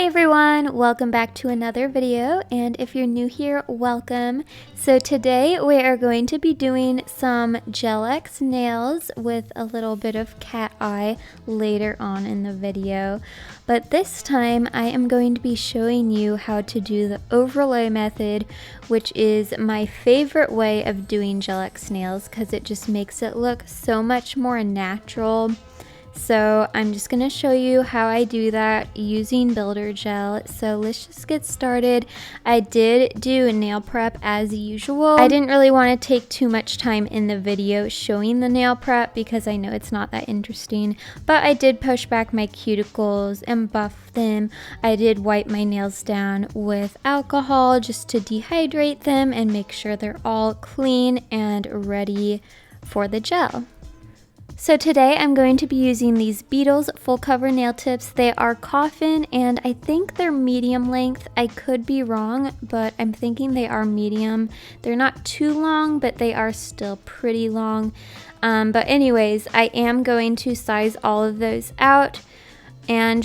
Hey everyone, welcome back to another video, and if you're new here, welcome. So today we are going to be doing some Gel X nails with a little bit of cat eye later on in the video. But this time I am going to be showing you how to do the overlay method, which is my favorite way of doing Gel X nails because it just makes it look so much more natural. So I'm just going to show you how I do that using builder gel. So let's just get started. I did do nail prep as usual. I didn't really want to take too much time in the video showing the nail prep because I know it's not that interesting, but I did push back my cuticles and buff them. I did wipe my nails down with alcohol just to dehydrate them and make sure they're all clean and ready for the gel. So today I'm going to be using these Beetles full cover nail tips. They are coffin and I think they're medium length. I could be wrong, but I'm thinking they are medium. They're not too long, but they are still pretty long. But anyways, I am going to size all of those out and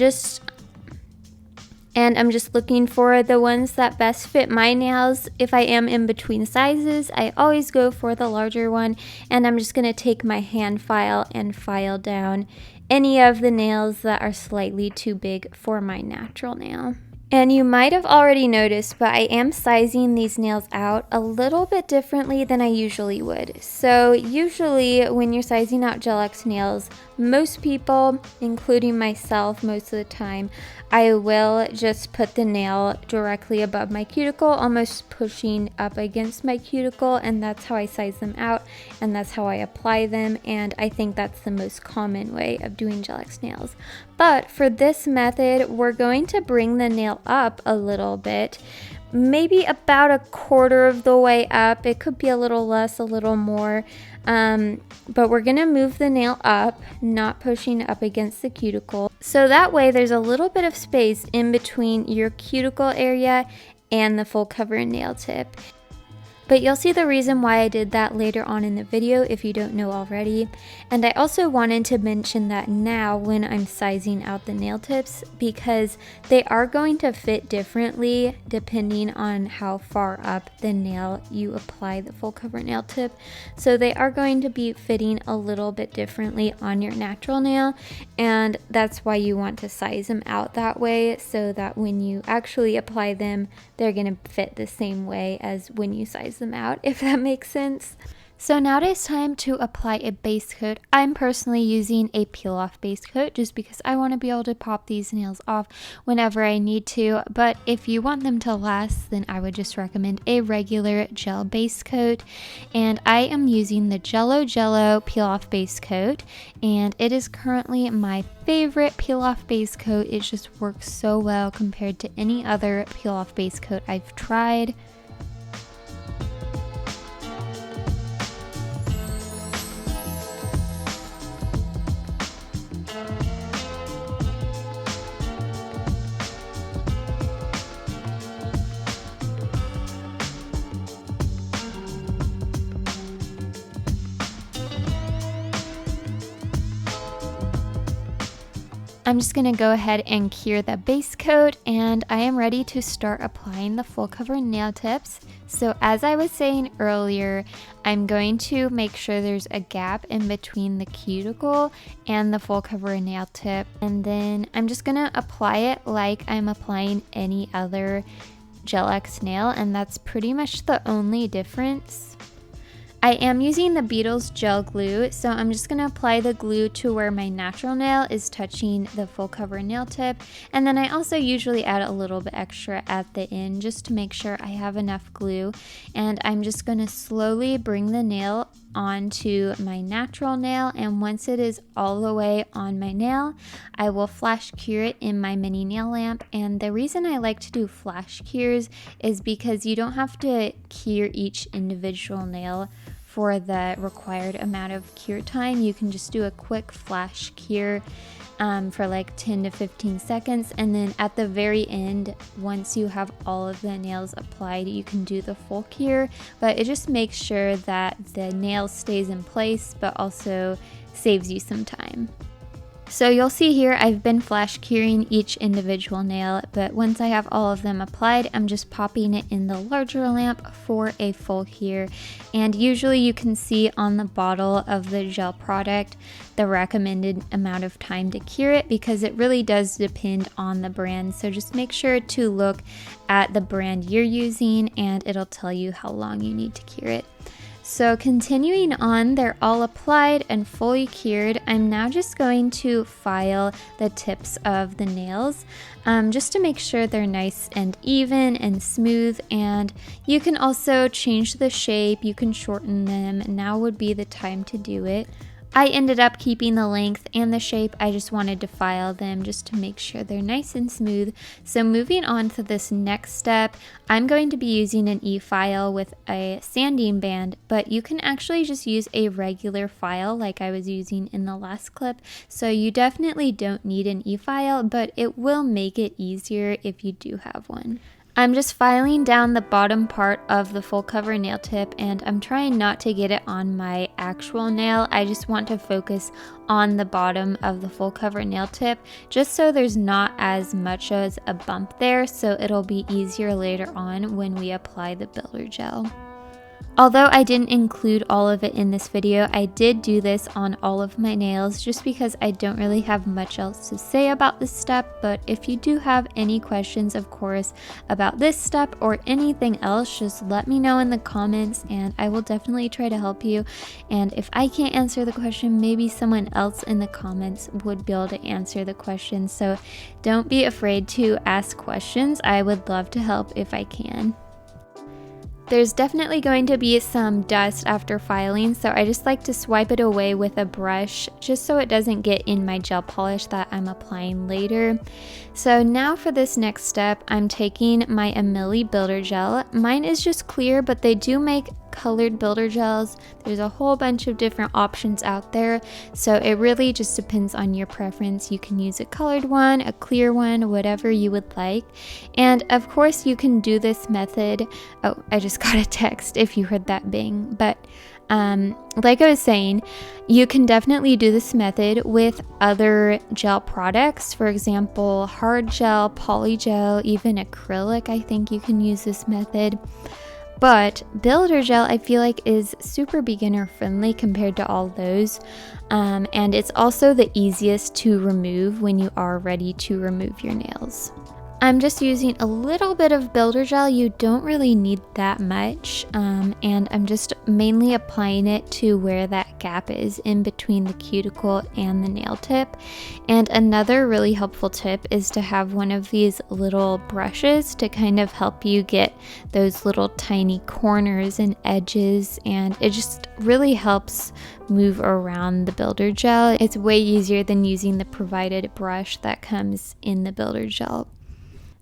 I'm just looking for the ones that best fit my nails. If I am in between sizes, I always go for the larger one, and I'm just going to take my hand file and file down any of the nails that are slightly too big for my natural nail. And you might have already noticed, but I am sizing these nails out a little bit differently than I usually would. So usually when you're sizing out Gel X nails, most people, including myself most of the time, I will just put the nail directly above my cuticle, almost pushing up against my cuticle, and that's how I size them out, and that's how I apply them, and I think that's the most common way of doing Gel X nails. But for this method, we're going to bring the nail up a little bit, maybe about a quarter of the way up. It could be a little less, a little more, but we're gonna move the nail up, not pushing up against the cuticle. So that way there's a little bit of space in between your cuticle area and the full cover nail tip. But you'll see the reason why I did that later on in the video if you don't know already. And I also wanted to mention that now when I'm sizing out the nail tips, because they are going to fit differently depending on how far up the nail you apply the full cover nail tip. So they are going to be fitting a little bit differently on your natural nail, and that's why you want to size them out that way so that when you actually apply them, they're going to fit the same way as when you size them out, if that makes sense. So now it is time to apply a base coat. I'm personally using a peel off base coat just because I want to be able to pop these nails off whenever I need to, but if you want them to last, then I would just recommend a regular gel base coat, and I am using the Jello peel off base coat, and it is currently my favorite peel off base coat. It just works so well compared to any other peel off base coat I've tried. I'm just going to go ahead and cure the base coat, and I am ready to start applying the full cover nail tips. So as I was saying earlier, I'm going to make sure there's a gap in between the cuticle and the full cover nail tip, and then I'm just going to apply it like I'm applying any other Gel X nail, and that's pretty much the only difference. I am using the Beetles gel glue, so I'm just going to apply the glue to where my natural nail is touching the full cover nail tip, and then I also usually add a little bit extra at the end just to make sure I have enough glue, and I'm just going to slowly bring the nail onto my natural nail, and once it is all the way on my nail, I will flash cure it in my mini nail lamp. And the reason I like to do flash cures is because you don't have to cure each individual nail for the required amount of cure time. You can just do a quick flash cure for like 10 to 15 seconds, and then at the very end, once you have all of the nails applied, you can do the full cure, but it just makes sure that the nail stays in place but also saves you some time. So you'll see here I've been flash curing each individual nail, but once I have all of them applied, I'm just popping it in the larger lamp for a full cure. And usually you can see on the bottle of the gel product the recommended amount of time to cure it, because it really does depend on the brand. So just make sure to look at the brand you're using and it'll tell you how long you need to cure it. So continuing on, they're all applied and fully cured. I'm now just going to file the tips of the nails just to make sure they're nice and even and smooth, and you can also change the shape, you can shorten them. Now would be the time to do it. I ended up keeping the length and the shape. I just wanted to file them just to make sure they're nice and smooth. So moving on to this next step, I'm going to be using an e-file with a sanding band, but you can actually just use a regular file like I was using in the last clip. So you definitely don't need an e-file, but it will make it easier if you do have one. I'm just filing down the bottom part of the full cover nail tip, and I'm trying not to get it on my actual nail. I just want to focus on the bottom of the full cover nail tip just so there's not as much as a bump there, so it'll be easier later on when we apply the builder gel. Although I didn't include all of it in this video, I did do this on all of my nails just because I don't really have much else to say about this step. But if you do have any questions, of course, about this step or anything else, just let me know in the comments and I will definitely try to help you. And if I can't answer the question, maybe someone else in the comments would be able to answer the question. So don't be afraid to ask questions. I would love to help if I can. There's definitely going to be some dust after filing, so I just like to swipe it away with a brush just so it doesn't get in my gel polish that I'm applying later. So now for this next step, I'm taking my Amili Builder Gel. Mine is just clear, but they do make colored builder gels. There's a whole bunch of different options out there, so it really just depends on your preference. You can use a colored one, a clear one, whatever you would like. And of course you can do this method. Oh, I just got a text if you heard that bing. But like I was saying, you can definitely do this method with other gel products. For example, hard gel, poly gel, even acrylic. I think you can use this method. But builder gel I feel like is super beginner friendly compared to all those, and it's also the easiest to remove when you are ready to remove your nails. I'm just using a little bit of builder gel. You don't really need that much, and I'm just mainly applying it to where that gap is in between the cuticle and the nail tip. And another really helpful tip is to have one of these little brushes to kind of help you get those little tiny corners and edges, and it just really helps move around the builder gel. It's way easier than using the provided brush that comes in the builder gel.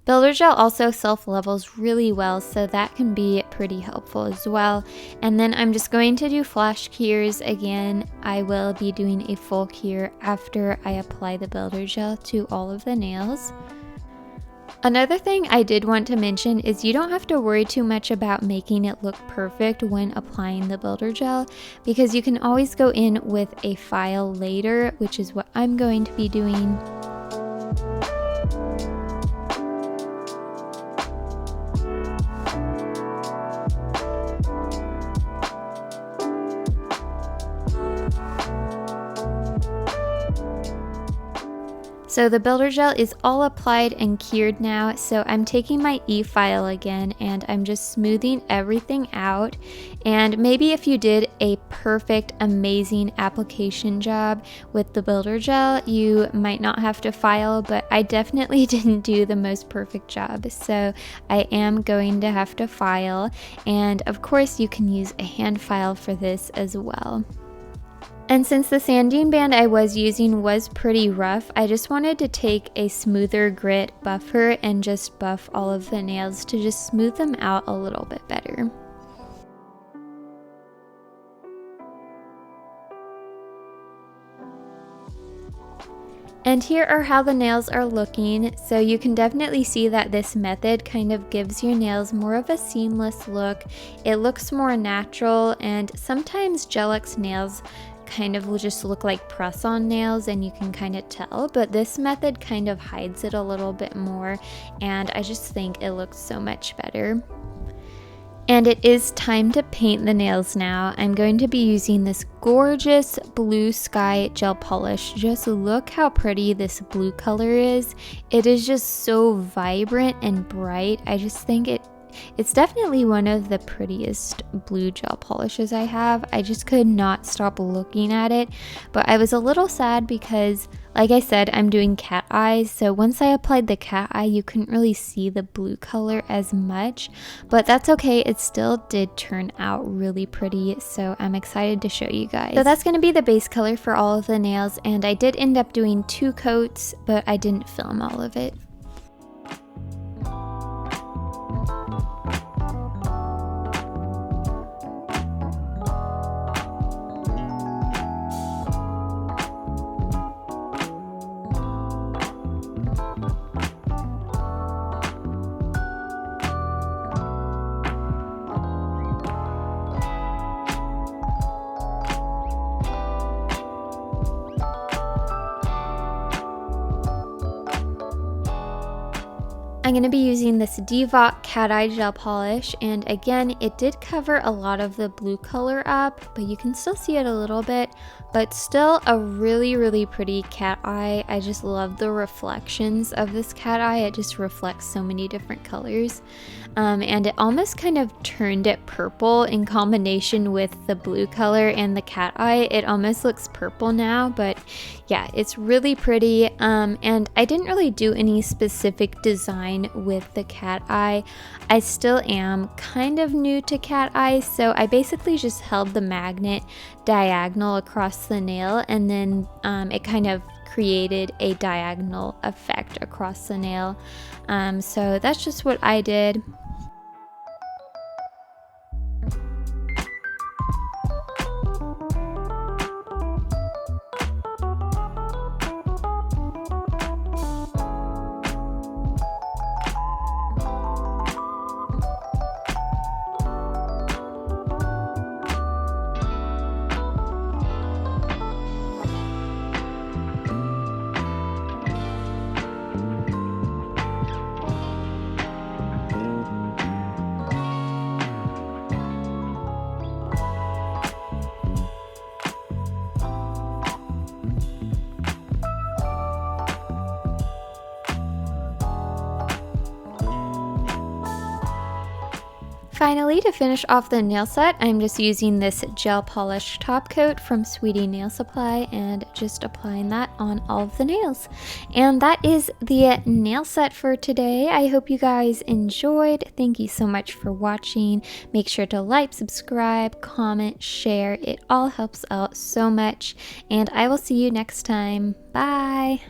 Builder gel also self-levels really well, so that can be pretty helpful as well. And then I'm just going to do flash cures again. I will be doing a full cure after I apply the builder gel to all of the nails. Another thing I did want to mention is you don't have to worry too much about making it look perfect when applying the builder gel, because you can always go in with a file later, which is what I'm going to be doing. So the builder gel is all applied and cured now, so I'm taking my e-file again and I'm just smoothing everything out. And maybe if you did a perfect, amazing application job with the builder gel, you might not have to file, but I definitely didn't do the most perfect job, so I am going to have to file. And of course you can use a hand file for this as well. And since the sanding band I was using was pretty rough, I just wanted to take a smoother grit buffer and just buff all of the nails to just smooth them out a little bit better. And here are how the nails are looking. So you can definitely see that this method kind of gives your nails more of a seamless look. It looks more natural, and sometimes Gel-X nails kind of will just look like press-on nails and you can kind of tell, but this method kind of hides it a little bit more, and I just think it looks so much better. And it is time to paint the nails now. I'm going to be using this gorgeous blue sky gel polish. Just look how pretty this blue color is. It is just so vibrant and bright. I just think it's definitely one of the prettiest blue gel polishes I have. I just could not stop looking at it, but I was a little sad because, like I said, I'm doing cat eyes, so once I applied the cat eye, you couldn't really see the blue color as much, but that's okay. It still did turn out really pretty, so I'm excited to show you guys. So that's going to be the base color for all of the nails, and I did end up doing 2 coats, but I didn't film all of it. I'm going to be using this Devok Cat Eye Gel Polish, and again, it did cover a lot of the blue color up, but you can still see it a little bit, but still a really, really pretty cat eye. I just love the reflections of this cat eye. It just reflects so many different colors, and it almost kind of turned it purple in combination with the blue color and the cat eye. It almost looks purple now, but yeah, it's really pretty, and I didn't really do any specific design with the cat eye. I still am kind of new to cat eyes, so I basically just held the magnet diagonal across the nail, and then it kind of created a diagonal effect across the nail. So that's just what I did. Finally, to finish off the nail set, I'm just using this gel polish top coat from Sweetie Nail Supply and just applying that on all of the nails. And that is the nail set for today. I hope you guys enjoyed. Thank you so much for watching. Make sure to like, subscribe, comment, share. It all helps out so much. And I will see you next time. Bye!